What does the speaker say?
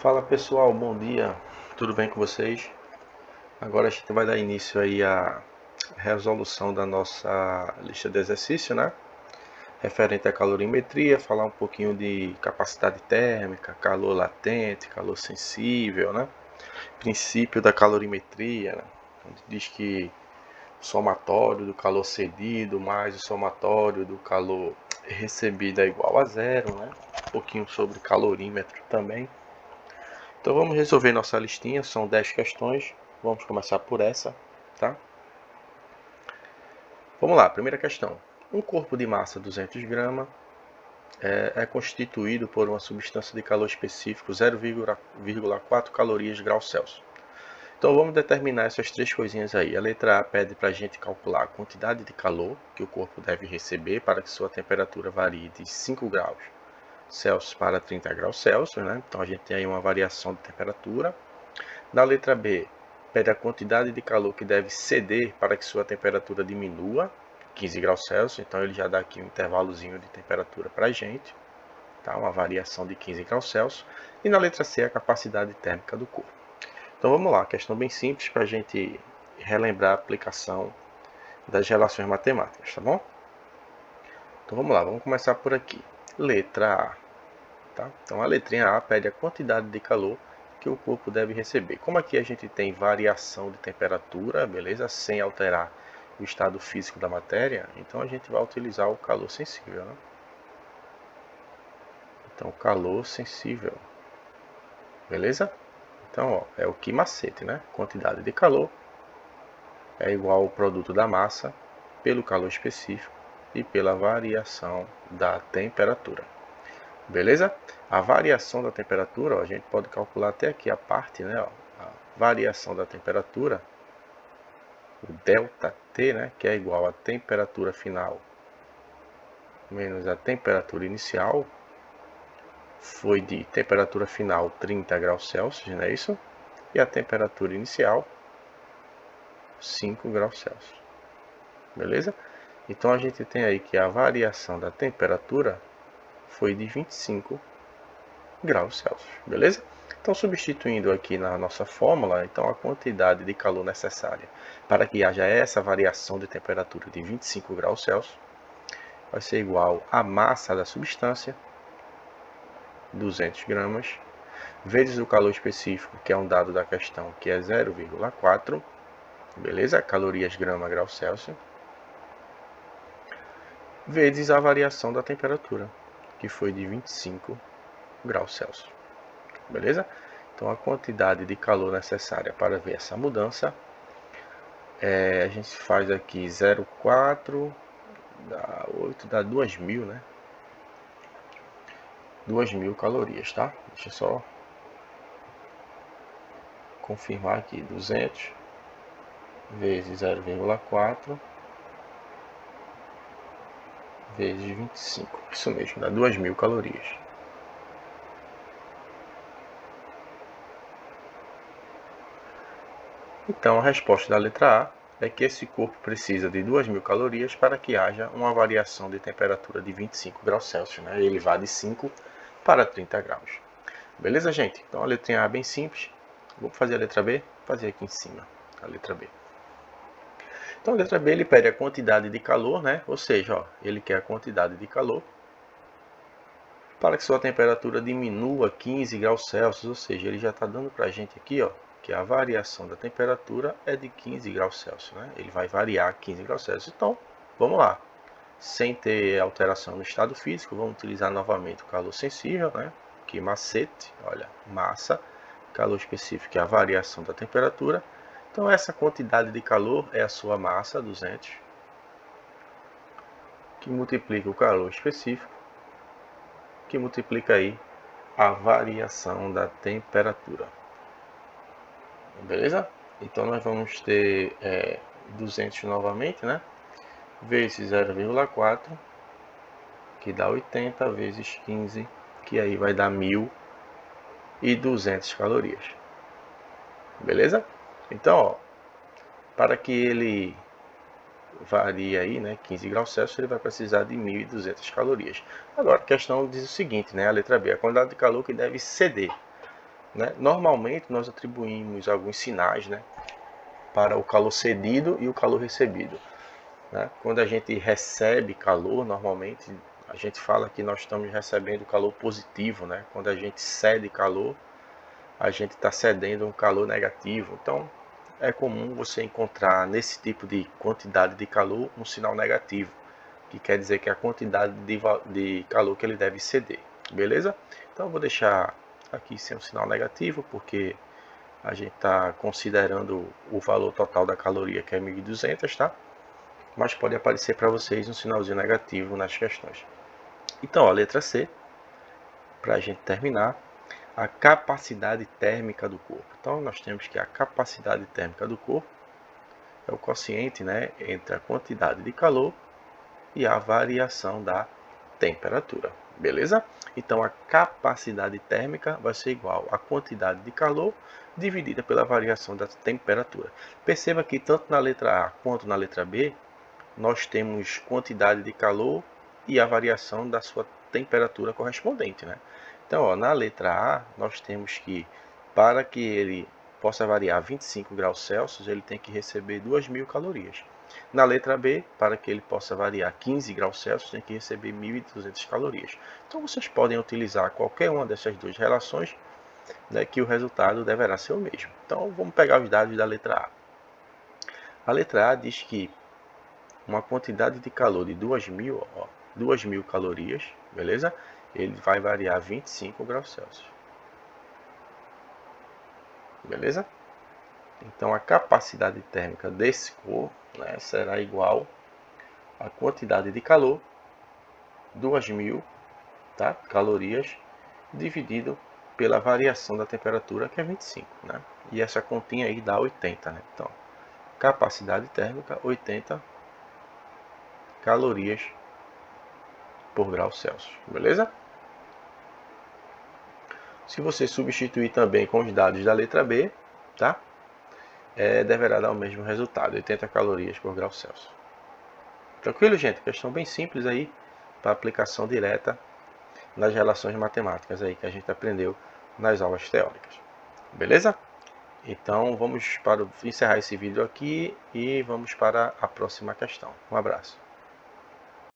Fala pessoal, bom dia, tudo bem com vocês? Agora a gente vai dar início aí à resolução da nossa lista de exercício, né? Referente à calorimetria, falar um pouquinho de capacidade térmica, calor latente, calor sensível, né? Princípio da calorimetria, né? Onde diz que o somatório do calor cedido mais o somatório do calor recebido é igual a zero, né? Um pouquinho sobre calorímetro também. Então vamos resolver nossa listinha, são 10 questões, vamos começar por essa, tá? Vamos lá, primeira questão. Um corpo de massa 200 gramas é constituído por uma substância de calor específico 0,4 calorias graus Celsius. Então vamos determinar essas três coisinhas aí. A letra A pede para a gente calcular a quantidade de calor que o corpo deve receber para que sua temperatura varie de 5 graus Celsius para 30 graus Celsius, né? Então a gente tem aí uma variação de temperatura. Na letra B, pede a quantidade de calor que deve ceder para que sua temperatura diminua, 15 graus Celsius. Então ele já dá aqui um intervalozinho de temperatura para a gente, tá? Uma variação de 15 graus Celsius. E na letra C, a capacidade térmica do corpo. Então vamos lá, questão bem simples para a gente relembrar a aplicação das relações matemáticas, tá bom? Então vamos lá, vamos começar por aqui. Letra A. Tá? Então a letrinha A pede a quantidade de calor que o corpo deve receber. Como aqui a gente tem variação de temperatura, beleza? Sem alterar o estado físico da matéria, então a gente vai utilizar o calor sensível, né? Então calor sensível, beleza? Então ó, é o que macete, né? Quantidade de calor é igual ao produto da massa pelo calor específico e pela variação da temperatura. Beleza? A variação da temperatura, ó, a gente pode calcular até aqui a parte, né? Ó, a variação da temperatura, o ΔT, né? Que é igual a temperatura final menos a temperatura inicial, foi de temperatura final 30 graus Celsius, não é isso? E a temperatura inicial 5 graus Celsius. Beleza? Então a gente tem aí que a variação da temperatura foi de 25 graus Celsius, beleza? Então, substituindo aqui na nossa fórmula, então a quantidade de calor necessária para que haja essa variação de temperatura de 25 graus Celsius vai ser igual à massa da substância, 200 gramas, vezes o calor específico, que é um dado da questão, que é 0,4, beleza? Calorias grama grau Celsius, vezes a variação da temperatura, que foi de 25 graus Celsius. Beleza? Então a quantidade de calor necessária para ver essa mudança, a gente faz aqui 0,4 dá 8, dá 2.000, né? 2.000 calorias, tá? Deixa eu só confirmar aqui, 200 vezes 0,4 vezes 25, isso mesmo, dá 2.000 calorias. Então a resposta da letra A é que esse corpo precisa de 2.000 calorias para que haja uma variação de temperatura de 25 graus Celsius, né? Ele vai de 5 para 30 graus. Beleza, gente? Então a letrinha A é bem simples. Vou fazer a letra B, fazer aqui em cima a letra B. Então a letra B ele pede a quantidade de calor, né? Ou seja, ó, ele quer a quantidade de calor para que sua temperatura diminua 15 graus Celsius, ou seja, ele já está dando para a gente aqui, ó, que a variação da temperatura é de 15 graus Celsius, né? Ele vai variar 15 graus Celsius. Então, vamos lá. Sem ter alteração no estado físico, vamos utilizar novamente o calor sensível, né? Que macete, olha, massa, calor específico é a variação da temperatura. Então, essa quantidade de calor é a sua massa, 200, que multiplica o calor específico, que multiplica aí a variação da temperatura. Beleza? Então nós vamos ter 200 novamente, né? Vezes 0,4, que dá 80, vezes 15, que aí vai dar 1.200 calorias. Beleza? Então, ó, para que ele varie aí, né, 15 graus Celsius, ele vai precisar de 1.200 calorias. Agora, a questão diz o seguinte, né? A letra B, a quantidade de calor que deve ceder. né? Normalmente nós atribuímos alguns sinais, né, para o calor cedido e o calor recebido, né? Quando a gente recebe calor, normalmente a gente fala que nós estamos recebendo calor positivo, né? Quando a gente cede calor, a gente está cedendo um calor negativo. Então, é comum você encontrar nesse tipo de quantidade de calor um sinal negativo, que quer dizer que é a quantidade de calor que ele deve ceder, beleza? Então, eu vou deixar aqui sem um sinal negativo, porque a gente está considerando o valor total da caloria, que é 1.200, tá? Mas pode aparecer para vocês um sinalzinho negativo nas questões. Então, a letra C, para a gente terminar, a capacidade térmica do corpo. Então, nós temos que a capacidade térmica do corpo é o quociente, né, entre a quantidade de calor e a variação da temperatura, beleza? Então, a capacidade térmica vai ser igual à quantidade de calor dividida pela variação da temperatura. Perceba que tanto na letra A quanto na letra B, nós temos quantidade de calor e a variação da sua temperatura correspondente, né? Então, ó, na letra A, nós temos que, para que ele possa variar 25 graus Celsius, ele tem que receber 2.000 calorias. Na letra B, para que ele possa variar 15 graus Celsius, tem que receber 1.200 calorias. Então, vocês podem utilizar qualquer uma dessas duas relações, né, que o resultado deverá ser o mesmo. Então, vamos pegar os dados da letra A. A letra A diz que uma quantidade de calor de 2.000 calorias, beleza? Ele vai variar 25 graus Celsius. Beleza? Então, a capacidade térmica desse corpo, né, será igual à quantidade de calor, 2.000, tá, calorias, dividido pela variação da temperatura, que é 25. Né? E essa continha aí dá 80. Né? Então, capacidade térmica, 80 calorias por grau Celsius. Beleza? Se você substituir também com os dados da letra B, tá? Deverá dar o mesmo resultado, 80 calorias por grau Celsius. Tranquilo, gente? Questão bem simples aí, para aplicação direta nas relações matemáticas aí que a gente aprendeu nas aulas teóricas. Beleza? Então, vamos encerrar esse vídeo aqui e vamos para a próxima questão. Um abraço.